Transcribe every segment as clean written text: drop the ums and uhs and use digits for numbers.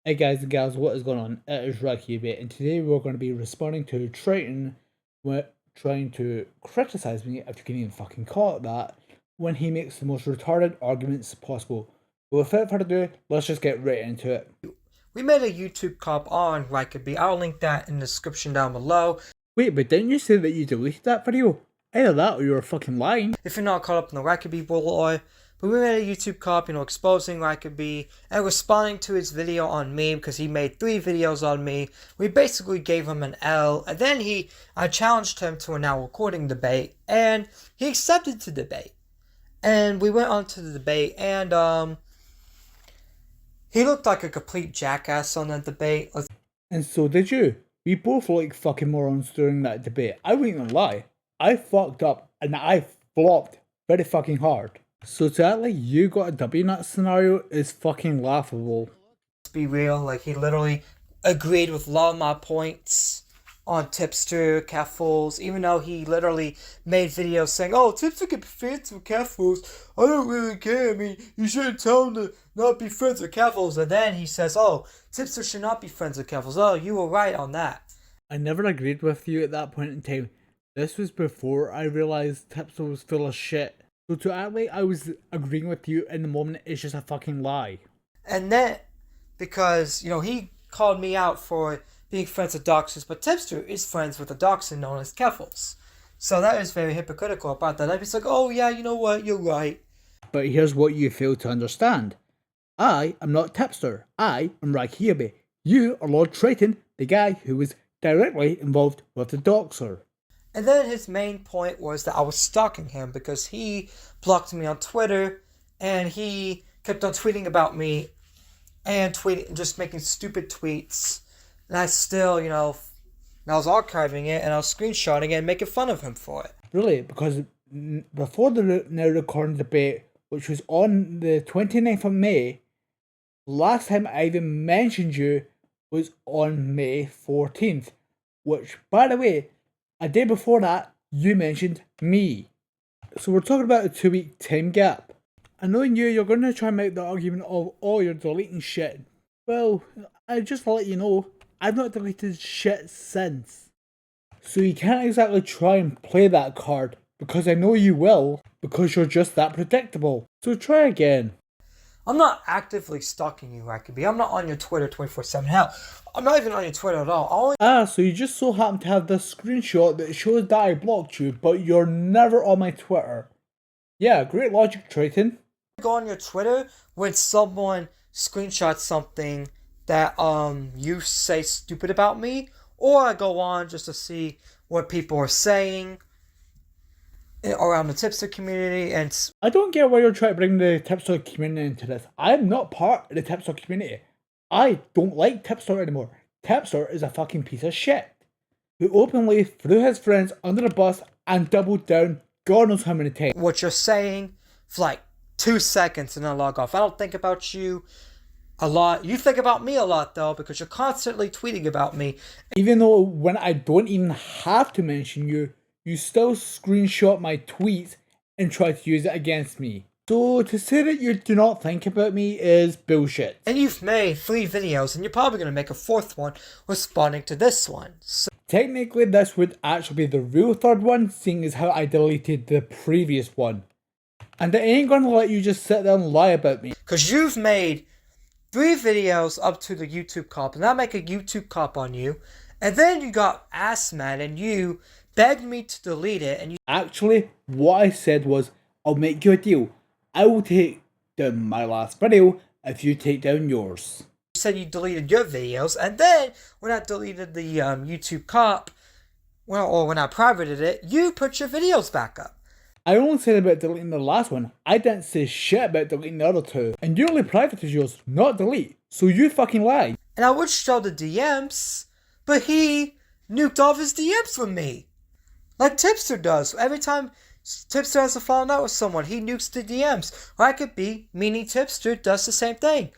Hey guys and gals, what is going on? It is Rocky here, and today we're going to be responding to Triton trying to criticize me, if you can even fucking call it that, when he makes the most retarded arguments possible. But without further ado, let's just get right into it. We made a YouTube comp on Rickaby. I'll link that in the description down below. Wait, but didn't you say that you deleted that video? Either that or you were fucking lying. If you're not caught up in the Rickaby boy, but we made a YouTube comp, exposing Rickaby and responding to his video on me because he made 3 videos on me. We basically gave him an L, and then I challenged him to a now recording debate, and he accepted the debate. And we went on to the debate, and he looked like a complete jackass on that debate. And so did you. We both looked like fucking morons during that debate. I wouldn't even lie. I fucked up and I flopped very fucking hard. So to act like you got a W in that scenario is fucking laughable. Let's be real, like he literally agreed with a lot of my points on Tipster, Catfools, even though he literally made videos saying, oh, Tipster can be friends with Catfools. I don't really care. I mean, you shouldn't tell him to not be friends with Catfools. And then he says, oh, Tipster should not be friends with Catfools. Oh, you were right on that. I never agreed with you at that point in time. This was before I realised Tipster was full of shit. So to act like I was agreeing with you in the moment is just a fucking lie. And then, because, he called me out for being friends with Doxers, but Tipster is friends with a Doxer known as Keffels. So that is very hypocritical about that. I'd be like, oh yeah, you know what, you're right. But here's what you fail to understand. I am not Tipster. I am Rakiabe. You are Lord Triton, the guy who was directly involved with the Doxer. And then his main point was that I was stalking him because he blocked me on Twitter and he kept on tweeting about me and just making stupid tweets. And I still, I was archiving it and I was screenshotting it and making fun of him for it. Really? Because before the now recording debate, which was on the 29th of May, last time I even mentioned you was on May 14th, which, by the way, a day before that, you mentioned me. So we're talking about a 2-week time gap. And knowing you're going to try and make the argument of, oh, you're deleting shit. Well, I just let you know, I've not deleted shit since. So you can't exactly try and play that card, because I know you will, because you're just that predictable. So try again. I'm not actively stalking you, Rickaby. I'm not on your Twitter 24/7. Hell, I'm not even on your Twitter at all. So you just so happen to have this screenshot that shows that I blocked you, but you're never on my Twitter. Yeah, great logic, Triton. I go on your Twitter when someone screenshots something that you say stupid about me, or I go on just to see what people are saying around the Tipster community. And I don't get why you're trying to bring the Tipster community into this. I'm not part of the Tipster community. I don't like Tipster anymore. Tipster is a fucking piece of shit who openly threw his friends under the bus and doubled down God knows how many times. What you're saying for like 2 seconds and then log off. I don't think about you a lot. You think about me a lot though, because you're constantly tweeting about me. Even though when I don't even have to mention you, you still screenshot my tweets and try to use it against me. So to say that you do not think about me is bullshit. And you've made 3 videos and you're probably going to make a 4th one responding to this one. So technically this would actually be the real 3rd one, seeing as how I deleted the previous one. And I ain't gonna let you just sit there and lie about me. Because you've made 3 videos up to the YouTube comp, and I make a YouTube comp on you, and then you got ass mad and you begged me to delete it, and you actually, what I said was, I'll make you a deal. I will take down my last video if you take down yours. You said you deleted your videos, and then when I deleted the YouTube comp, or when I privated it, you put your videos back up. I only said about deleting the last one. I didn't say shit about deleting the other 2. And you only privated yours, not delete. So you fucking lied. And I would show the DMs, but he nuked off his DMs from me. Like Tipster does. Every time Tipster has a falling out with someone, he nukes the DMs. Or I could be, meaning Tipster does the same thing.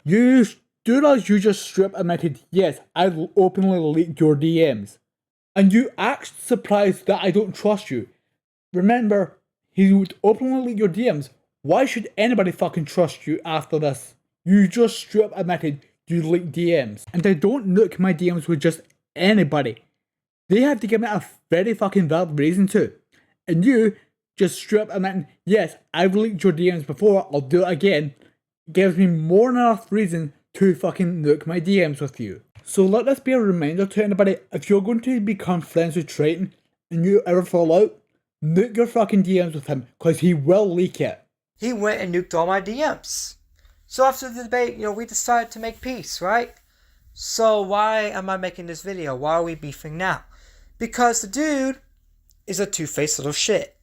You just straight admitted, yes, I openly leaked your DMs. And you act surprised that I don't trust you. Remember, he would openly leak your DMs. Why should anybody fucking trust you after this? You just straight up admitted you leak DMs. And I don't nuke my DMs with just anybody. They have to give me a very fucking valid reason to. And you just straight up admitting, yes, I've leaked your DMs before, I'll do it again, gives me more than enough reason to fucking nuke my DMs with you. So let this be a reminder to anybody, if you're going to become friends with Triton and you ever fall out, nuke your fucking DMs with him, because he will leak it. He went and nuked all my DMs. So after the debate, we decided to make peace, right? So why am I making this video? Why are we beefing now? Because the dude is a two-faced little shit.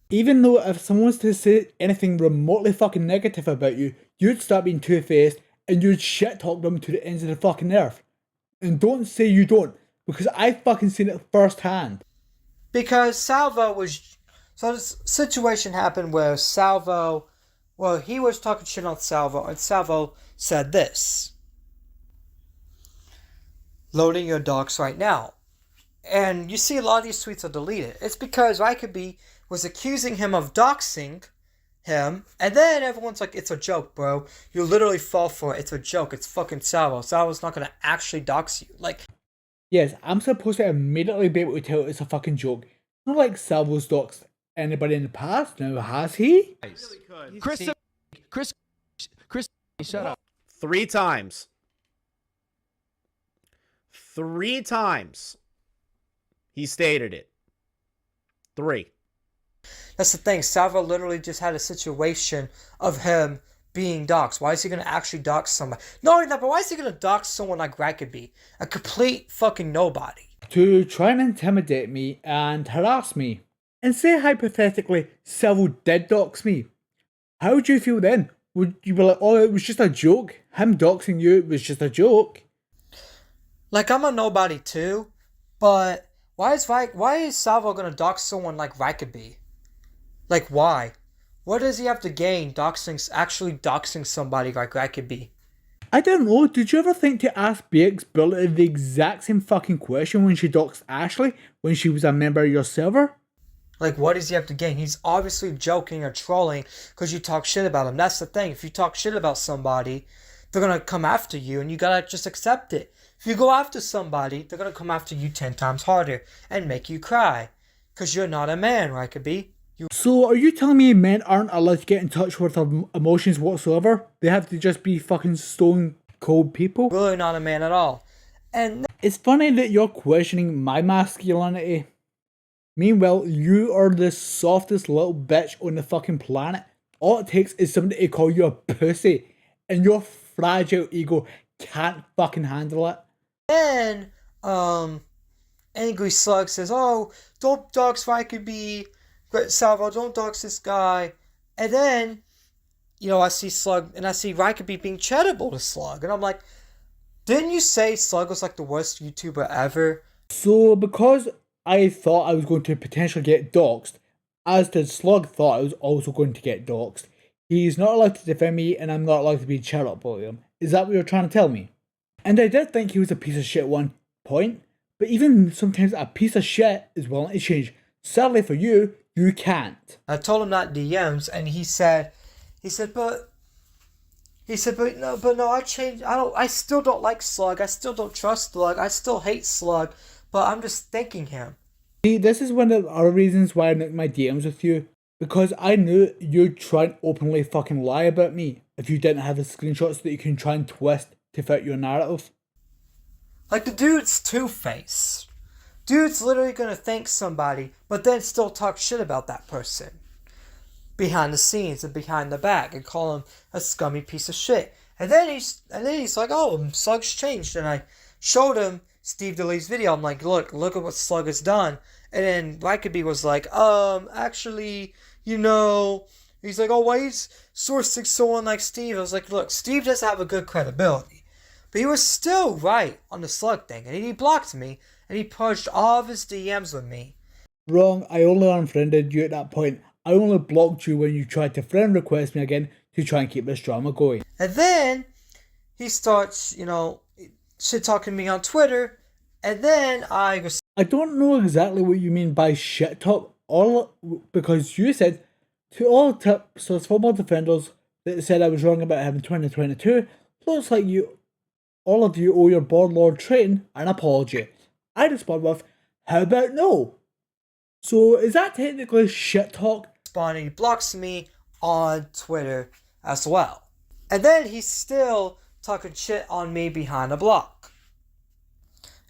Even though if someone was to say anything remotely fucking negative about you, you'd start being two-faced and you'd shit talk them to the ends of the fucking earth. And don't say you don't, because I've fucking seen it firsthand. Because Salvo was... So this situation happened where Salvo... Well, he was talking shit on Salvo, and Salvo said this. Loading your docs right now. And you see a lot of these tweets are deleted. It's because Rykaby was accusing him of doxing him, and then everyone's like, it's a joke, bro. You literally fall for it. It's a joke. It's fucking Salvo. Salvo's not going to actually dox you. Like, yes, I'm supposed to immediately be able to tell it's a fucking joke. Not like Salvo's doxed anybody in the past. Now, has he? Chris, shut up. 3 times. 3 times. He stated it. 3. That's the thing. Salvo literally just had a situation of him being doxxed. Why is he going to actually dox somebody? Not only that, but why is he going to dox someone like Rykaby? A complete fucking nobody. To try and intimidate me and harass me. And say hypothetically, Salvo did dox me. How would you feel then? Would you be like, oh, it was just a joke? Him doxing you was just a joke? Like, I'm a nobody too, but why is Salvo going to dox someone like Rykaby? Like, why? What does he have to gain actually doxing somebody like Rykaby? I don't know, did you ever think to ask BX Bullet the exact same fucking question when she doxed Ashley when she was a member of your server? Like, what does he have to gain? He's obviously joking or trolling because you talk shit about him. That's the thing. If you talk shit about somebody, they're going to come after you, and you got to just accept it. If you go after somebody, they're going to come after you 10 times harder and make you cry. Because you're not a man, Rykaby. So, are you telling me men aren't allowed to get in touch with their emotions whatsoever? They have to just be fucking stone cold people? Really not a man at all. And it's funny that you're questioning my masculinity. Meanwhile, you are the softest little bitch on the fucking planet. All it takes is somebody to call you a pussy, and your fragile ego can't fucking handle it. then, Angry Slug says, oh, don't dox Rykaby. Salvo, don't dox this guy. And then, I see Slug, and I see Rykaby being charitable to Slug. And I'm like, didn't you say Slug was like the worst YouTuber ever? So, because I thought I was going to potentially get doxed, as did Slug thought I was also going to get doxed, he's not allowed to defend me, and I'm not allowed to be charitable to him. Is that what you're trying to tell me? And I did think he was a piece of shit at one point, but even sometimes a piece of shit is willing to change. Sadly for you, you can't. I told him that in DMs, and he said, but no, I changed. I still don't like Slug. I still don't trust Slug. I still hate Slug, but I'm just thanking him. See, this is one of the other reasons why I nicked my DMs with you, because I knew you'd try and openly fucking lie about me if you didn't have the screenshots that you can try and twist to fit your narrative. Like, the dude's two-faced. Dude's literally gonna thank somebody, but then still talk shit about that person. Behind the scenes and behind the back, and call him a scummy piece of shit. And then he's like, oh, Slug's changed. And I showed him Steve DeLee's video. I'm like, look at what Slug has done. And then Rykaby was like, actually, he's like, oh, why he's sourcing someone like Steve? I was like, look, Steve doesn't have a good credibility. But he was still right on the Slug thing. And he blocked me, and he purged all of his DMs with me. Wrong, I only unfriended you at that point. I only blocked you when you tried to friend request me again to try and keep this drama going. And then he starts, shit talking me on Twitter. And then I don't know exactly what you mean by shit talk, because you said to all tips as former defenders that said I was wrong about him in 2022, looks like you all of you owe your board lord Triton an apology. I respond with, how about no? So is that technically shit talk? He blocks me on Twitter as well. And then he's still talking shit on me behind a block.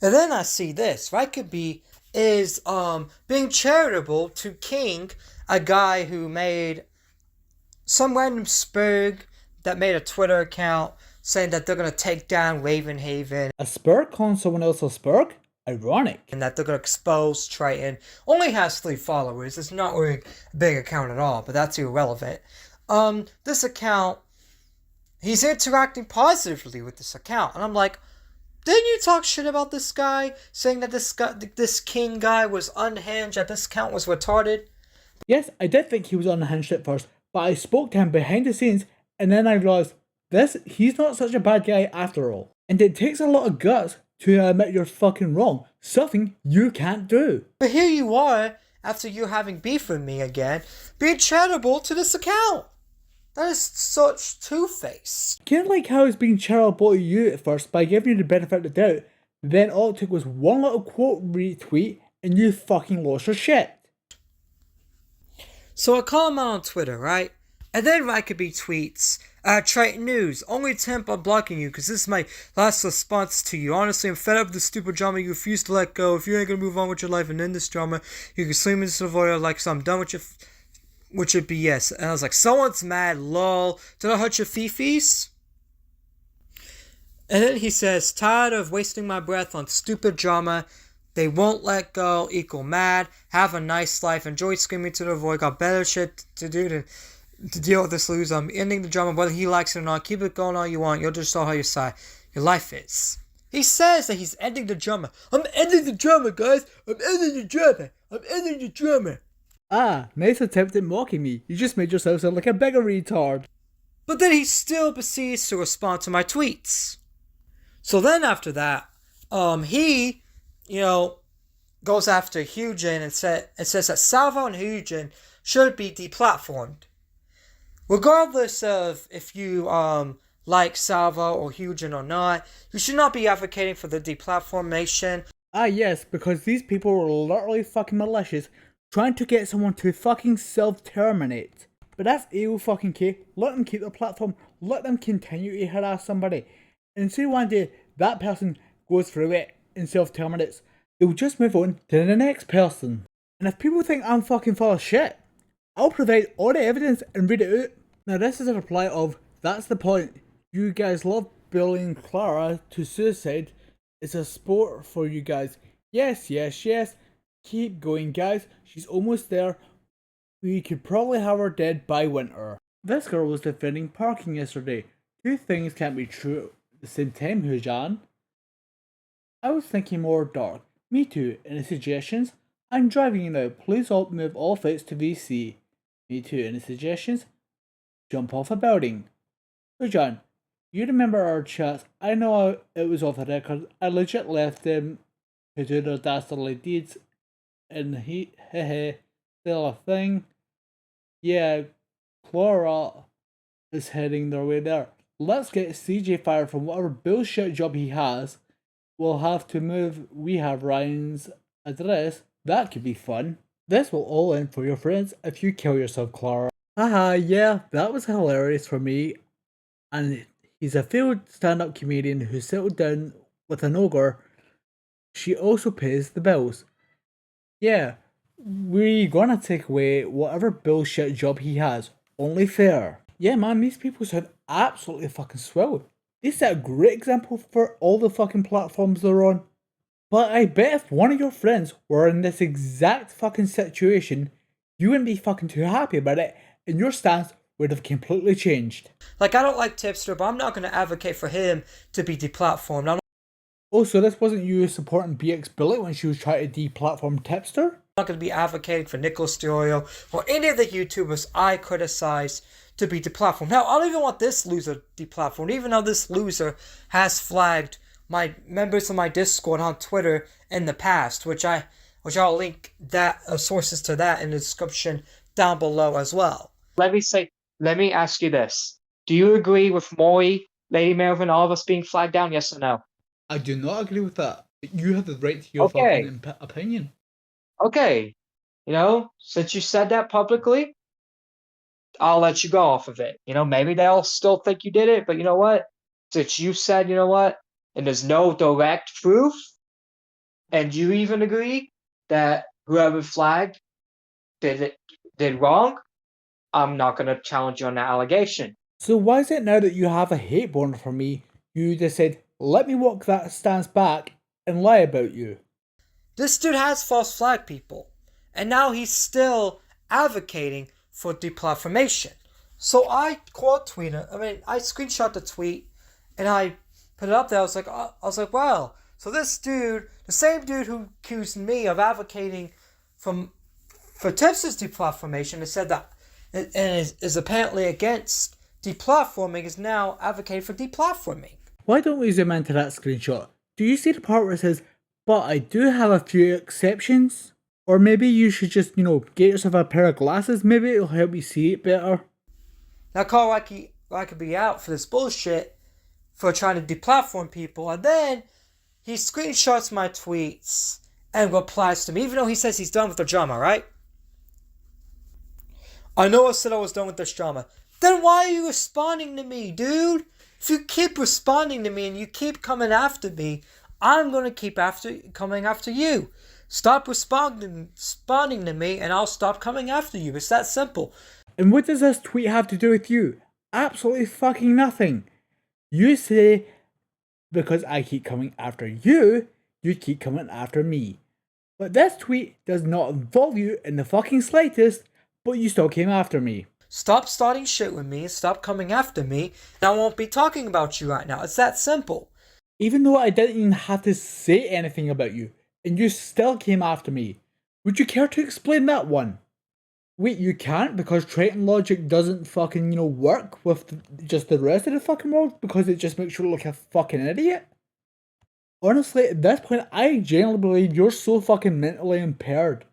And then I see this. Rykaby is being charitable to King, a guy who made some random Sperg that made a Twitter account saying that they're going to take down Ravenhaven. A Sperg calling someone else a Sperg? Ironic. And that they're going to expose Triton. Only has 3 followers. It's not really a big account at all, but that's irrelevant. This account, he's interacting positively with this account. And I'm like, didn't you talk shit about this guy? Saying that this King guy was unhinged, that this account was retarded? Yes, I did think he was unhinged at first, but I spoke to him behind the scenes, and then I realised he's not such a bad guy after all. And it takes a lot of guts to admit you're fucking wrong. Something you can't do. But here you are, after you having beef with me again, being charitable to this account. That is such two-face. Kind of like how he's being charitable to you at first by giving you the benefit of the doubt, then all it took was one little quote retweet and you fucking lost your shit. So I call him out on Twitter, right? And then Rykaby tweets, Triton News, only attempt on blocking you because this is my last response to you. Honestly, I'm fed up with the stupid drama you refuse to let go. If you ain't gonna move on with your life and end this drama, you can sleep in this avoid like so I'm done with your BS. And I was like, someone's mad, lol. Did I hurt your fifis? And then he says, tired of wasting my breath on stupid drama. They won't let go, equal mad. Have a nice life. Enjoy screaming to the void. Got better shit to do to deal with this loser. I'm ending the drama whether he likes it or not. Keep it going all you want. You'll just show how your life is. He says that he's ending the drama. I'm ending the drama, guys. I'm ending the drama. I'm ending the drama. Ah, nice attempt at mocking me. You just made yourself sound like a bigger retard. But then he still proceeds to respond to my tweets. So then after that, he, goes after Hyujin and says that Salvo and Hyujin should be deplatformed. Regardless of if you like Salvo or Hyujin or not, you should not be advocating for the deplatformation. Ah yes, because these people were literally fucking malicious, trying to get someone to fucking self-terminate. But that's A-fucking-K, let them keep their platform, let them continue to harass somebody. And say one day, that person goes through it and self-terminates, they'll just move on to the next person. And if people think I'm fucking full of shit, I'll provide all the evidence and read it out. Now this is a reply of, that's the point, you guys love bullying Clara to suicide, it's a sport for you guys. Yes, yes, yes, keep going guys, she's almost there, we could probably have her dead by winter. This girl was defending parking yesterday. Two things can't be true at the same time, Hujan. I was thinking more dark. Me too. Any suggestions? I'm driving you now. Please move all flights to VC. Me too. Any suggestions? Jump off a building. Hujan, you remember our chats? I know it was off the record. I legit left them to do their dastardly deeds. And still a thing. Yeah, Clara is heading their way there. Let's get CJ fired from whatever bullshit job he has. We'll have to move. We have Ryan's address. That could be fun. This will all end for your friends if you kill yourself, Clara. Haha, yeah, that was hilarious for me. And he's a failed stand-up comedian who settled down with an ogre. She also pays the bills. Yeah, we're gonna take away whatever bullshit job he has. Only fair. Yeah, man, these people sound absolutely fucking swell. They set a great example for all the fucking platforms they're on. But I bet if one of your friends were in this exact fucking situation, you wouldn't be fucking too happy about it, and your stance would have completely changed. Like, I don't like Tipster, but I'm not going to advocate for him to be deplatformed. Also, this wasn't you supporting BX Billy when she was trying to deplatform Tipster? I'm not going to be advocating for Nicholas Diorio or any of the YouTubers I criticize to be deplatformed. Now, I don't even want this loser deplatformed, even though this loser has flagged my members of my Discord on Twitter in the past, which I'll link that sources to that in the description down below as well. Let me ask you this. Do you agree with Maury Lady Melvin, all of us being flagged down, yes or no? I do not agree with that. You have the right to your Okay. fucking opinion. Okay. Since you said that publicly, I'll let you go off of it. Maybe they'll still think you did it, but you know what? Since you said, and there's no direct proof, and you even agree that whoever flagged did wrong, I'm not going to challenge you on that allegation. So why is it now that you have a hate bond for me, you just said, let me walk that stance back and lie about you? This dude has false flag people, and now he's still advocating for deplatformation. So I quote tweeted. I screenshot the tweet, and I put it up there. I was like, wow. So this dude, the same dude who accused me of advocating for Tips's deplatformation, and said that and is apparently against deplatforming, is now advocating for deplatforming. Why don't we zoom into that screenshot? Do you see the part where it says, but I do have a few exceptions? Or maybe you should just, get yourself a pair of glasses. Maybe it'll help you see it better. Now Carl I could be out for this bullshit for trying to deplatform people, and then he screenshots my tweets and replies to me, even though he says he's done with the drama, right? I know I said I was done with this drama. Then why are you responding to me, dude? If you keep responding to me and you keep coming after me, I'm going to keep coming after you. Stop responding to me and I'll stop coming after you. It's that simple. And what does this tweet have to do with you? Absolutely fucking nothing. You say, because I keep coming after you, you keep coming after me. But this tweet does not involve you in the fucking slightest, but you still came after me. Stop starting shit with me, stop coming after me, and I won't be talking about you right now. It's that simple. Even though I didn't even have to say anything about you, and you still came after me. Would you care to explain that one? Wait, you can't because Triton logic doesn't fucking, work with just the rest of the fucking world because it just makes you look like a fucking idiot? Honestly, at this point, I genuinely believe you're so fucking mentally impaired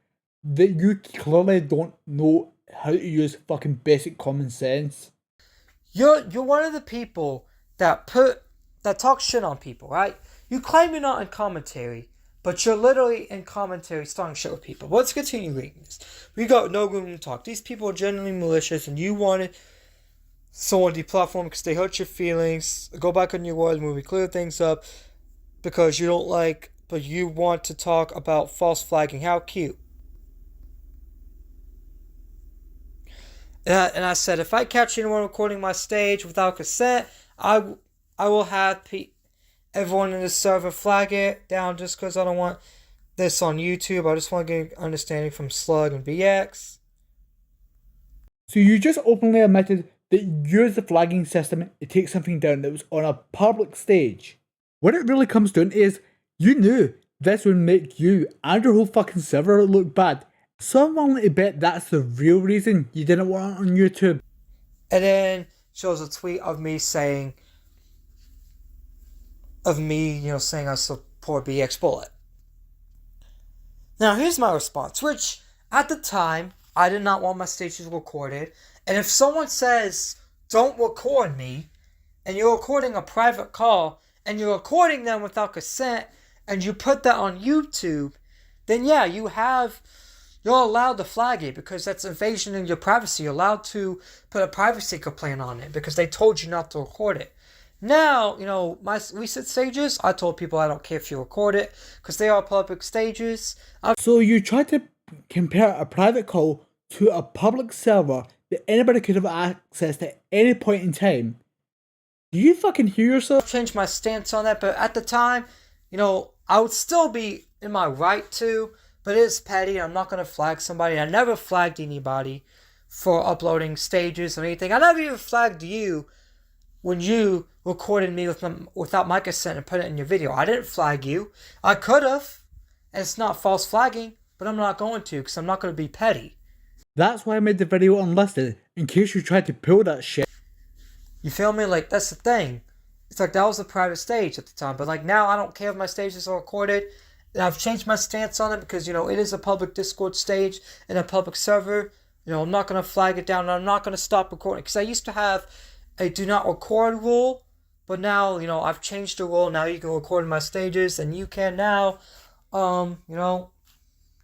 that you clearly don't know how to use fucking basic common sense. You're one of the people that talk shit on people, right? You claim you're not in commentary, but you're literally in commentary starting shit with people. But let's continue reading this. We got no room to talk. These people are genuinely malicious, and you wanted someone deplatformed because they hurt your feelings. Go back on your words when we clear things up because you don't like, but you want to talk about false flagging. How cute. And I said, if I catch anyone recording my stage without consent, I will have everyone in the server flag it down just because I don't want this on YouTube. I just want to get understanding from Slug and BX. So you just openly admitted that you used the flagging system to take something down that was on a public stage. What it really comes down is, you knew this would make you and your whole fucking server look bad. So I'm willing to bet that's the real reason you didn't want it on YouTube. And then shows a tweet of me saying, saying I support BX Bullet. Now here's my response, which at the time, I did not want my stages recorded. And if someone says, don't record me, and you're recording a private call, and you're recording them without consent, and you put that on YouTube, then yeah, you're allowed to flag it because that's invasion of your privacy. You're allowed to put a privacy complaint on it because they told you not to record it. Now, my recent stages, I told people I don't care if you record it because they are public stages. So you tried to compare a private call to a public server that anybody could have accessed at any point in time. Do you fucking hear yourself? I've changed my stance on that, but at the time, I would still be in my right to. But it is petty. I'm not going to flag somebody. I never flagged anybody for uploading stages or anything. I never even flagged you when you recorded me without my consent and put it in your video. I didn't flag you. I could have. And it's not false flagging. But I'm not going to because I'm not going to be petty. That's why I made the video unlisted. In case you tried to pull that shit. You feel me? Like, that's the thing. It's like that was a private stage at the time. But like now I don't care if my stages are recorded. And I've changed my stance on it because, it is a public Discord stage and a public server. I'm not going to flag it down and I'm not going to stop recording. Because I used to have a do not record rule But now, you know, I've changed the rule. Now you can record my stages, and you can now, you know,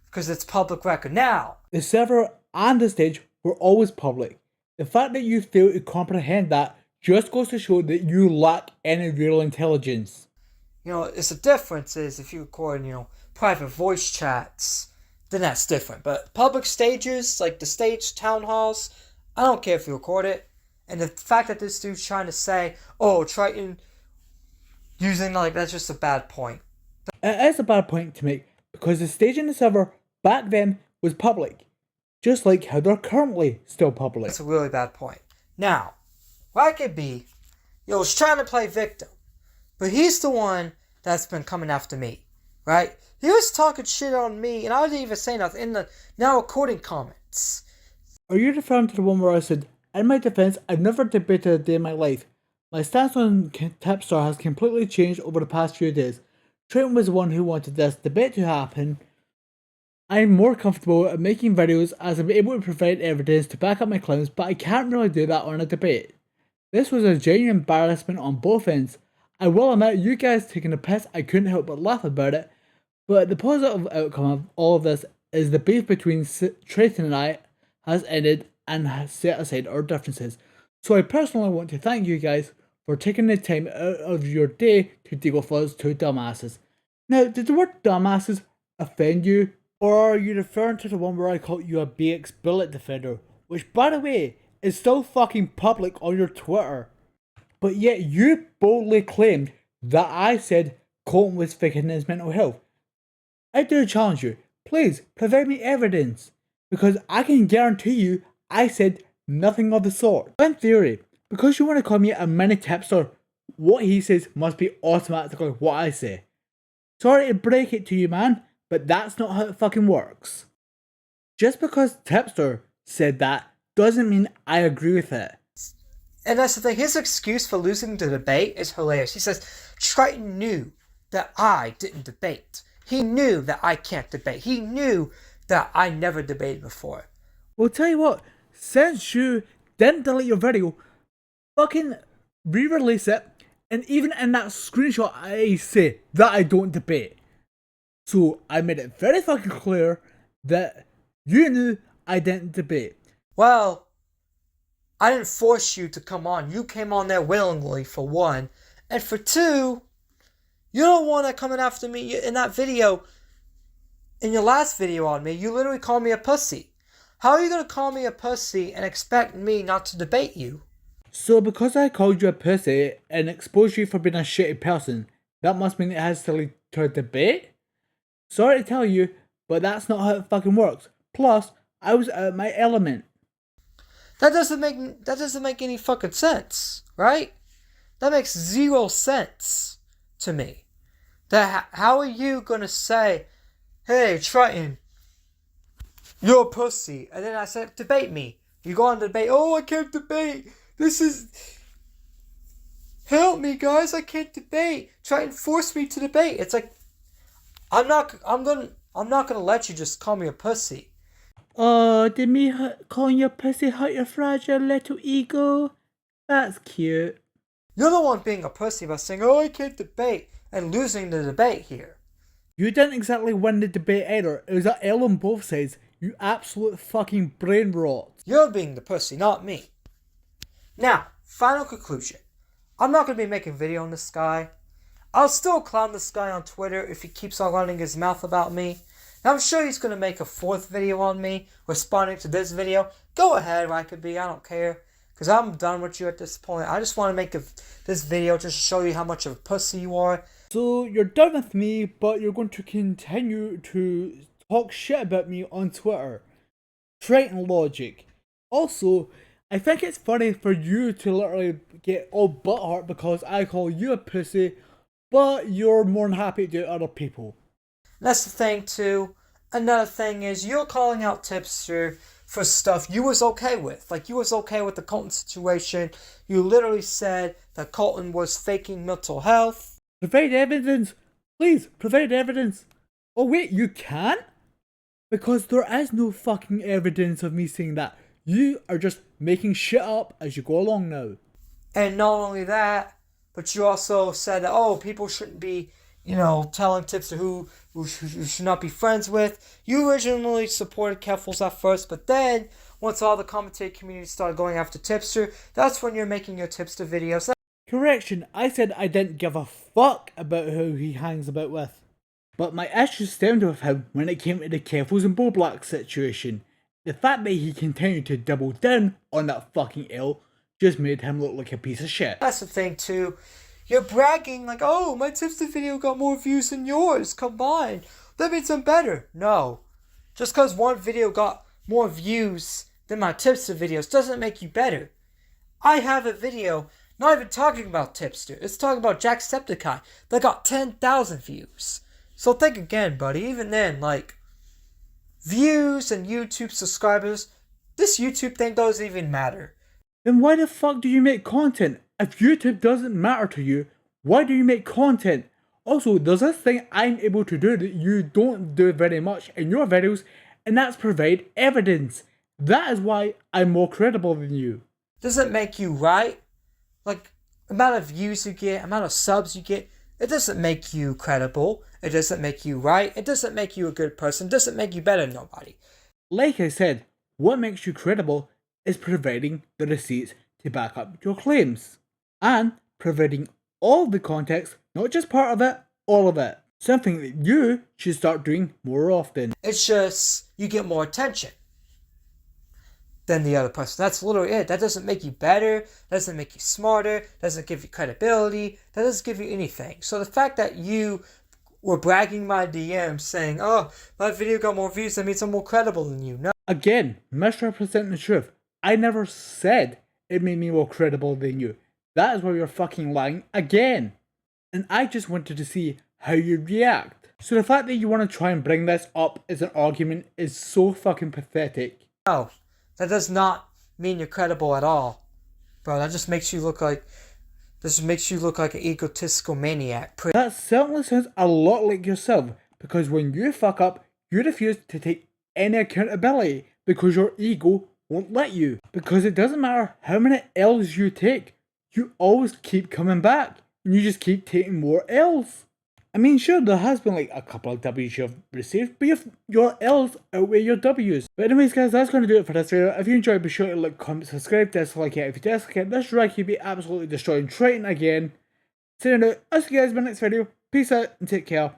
because it's public record. Now, The server and the stage were always public. The fact that you fail to comprehend that just goes to show that you lack any real intelligence. you know, it's the difference is if you record, you know, private voice chats, then that's different. But public stages, like the stage town halls, I don't care if you record it. And the fact that this dude's trying to say, oh, Triton using, like, that's just a bad point. It is a bad point to make because the stage and the server back then was public, just like how they're currently still public. That's a really bad point. Now, Rocket B, was trying to play victim, but he's the one that's been coming after me, right? He was talking shit on me, and I didn't even say nothing in the now recording comments. Are you referring to the one where I said, in my defense, I've never debated a day in my life. My stance on Tipstar has completely changed over the past few days. Triton was the one who wanted this debate to happen. I'm more comfortable at making videos as I'm able to provide evidence to back up my claims, but I can't really do that on a debate. This was a genuine embarrassment on both ends. I will admit, you guys taking a piss, I couldn't help but laugh about it, but the positive outcome of all of this is the beef between Triton and I has ended and has set aside our differences. So I personally want to thank you guys for taking the time out of your day to deal with us two dumbasses. Now, did the word dumbasses offend you? Or are you referring to the one where I called you a BX bullet defender? Which, by the way, is still fucking public on your Twitter. But yet you boldly claimed that I said Colton was faking his mental health. I do challenge you, please provide me evidence. Because I can guarantee you I said nothing of the sort. In theory, because you want to call me a mini tipster, what he says must be automatically what I say. Sorry to break it to you, man, but that's not how it fucking works. Just because Tipster said that doesn't mean I agree with it. And that's the thing, his excuse for losing the debate is hilarious. He says, Triton knew that I didn't debate. He knew that I can't debate. He knew that I never debated before. Well, tell you what, since you didn't delete your video, fucking re-release it, and even in that screenshot I say that I don't debate. So I made it very fucking clear that you knew I didn't debate. Well, I didn't force you to come on. You came on there willingly, for one. And for two, you're the one that coming after me in that video. In your last video on me, you literally called me a pussy. How are you going to call me a pussy and expect me not to debate you? So because I called you a pussy and exposed you for being a shitty person, that must mean it has to lead to a debate? Sorry to tell you, but that's not how it fucking works. Plus, I was out of my element. That doesn't make any fucking sense, right? That makes zero sense to me. How are you gonna say, hey, Triton, you're a pussy, and then I said, debate me. You go on to debate, oh, I can't debate. This is... Help me, guys, I can't debate. Triton forced me to debate. It's like, I'm not gonna let you just call me a pussy. Oh, did me calling you a pussy hurt your fragile little ego? That's cute. You're the one being a pussy by saying, oh, I can't debate, and losing the debate here. You didn't exactly win the debate either. It was an L on both sides. You absolute fucking brain rot. You're being the pussy, not me. Now, final conclusion. I'm not going to be making a video on this guy. I'll still clown this guy on Twitter if he keeps on running his mouth about me. Now, I'm sure he's going to make a fourth video on me, responding to this video. Go ahead, Rocket B, I don't care. Because I'm done with you at this point. I just want to make this video just to show you how much of a pussy you are. So, you're done with me, but you're going to continue to talk shit about me on Twitter. Triton logic. Also, I think it's funny for you to literally get all butthurt because I call you a pussy, but you're more than happy to do it to other people. That's the thing too. Another thing is you're calling out Tipster for stuff you was okay with. Like you was okay with the Colton situation. You literally said that Colton was faking mental health. Provide evidence. Please, provide evidence. Oh wait, you can't? Because there is no fucking evidence of me saying that. You are just making shit up as you go along now. And not only that, but you also said that, oh, people shouldn't be, telling Tipster who should not be friends with. You originally supported Keffels at first, but then once all the commentator community started going after Tipster, that's when you're making your Tipster videos. Correction, I said I didn't give a fuck about who he hangs about with. But my issues stemmed with him when it came to the Keffels and Bo Black situation. The fact that he continued to double down on that fucking L just made him look like a piece of shit. That's the thing too. You're bragging like, oh, my Tipster video got more views than yours combined. That means I'm better. No. Just because one video got more views than my Tipster videos doesn't make you better. I have a video not even talking about Tipster. It's talking about Jacksepticeye that got 10,000 views. So think again, buddy. Even then, views and YouTube subscribers, this YouTube thing doesn't even matter. Then why the fuck do you make content? If YouTube doesn't matter to you, why do you make content? Also, there's this thing I'm able to do that you don't do very much in your videos, and that's provide evidence. That is why I'm more credible than you. Does it make you right? Amount of views you get, amount of subs you get, it doesn't make you credible. It doesn't make you right. It doesn't make you a good person. It doesn't make you better than nobody. Like I said, what makes you credible is providing the receipts to back up your claims. And providing all the context, not just part of it, all of it. Something that you should start doing more often. It's just, you get more attention than the other person. That's literally it. That doesn't make you better. That doesn't make you smarter. That doesn't give you credibility. That doesn't give you anything. So the fact that you were bragging my DMs saying, oh, my video got more views, that means I'm more credible than you. No. Again, misrepresenting the truth. I never said it made me more credible than you. That is why you're fucking lying again. And I just wanted to see how you react. So the fact that you want to try and bring this up as an argument is so fucking pathetic. No, that does not mean you're credible at all. Bro, that just makes you look like an egotistical maniac. That certainly sounds a lot like yourself, because when you fuck up, you refuse to take any accountability because your ego won't let you. Because it doesn't matter how many L's you take, you always keep coming back, and you just keep taking more L's. I mean, sure, there has been a couple of W's you've received, but your L's outweigh your W's. But anyways, guys, that's going to do it for this video. If you enjoyed, be sure to like, comment, subscribe, dislike it if you dislike it. This Rag could be absolutely destroying Triton again. So, I'll see you guys in my next video. Peace out and take care.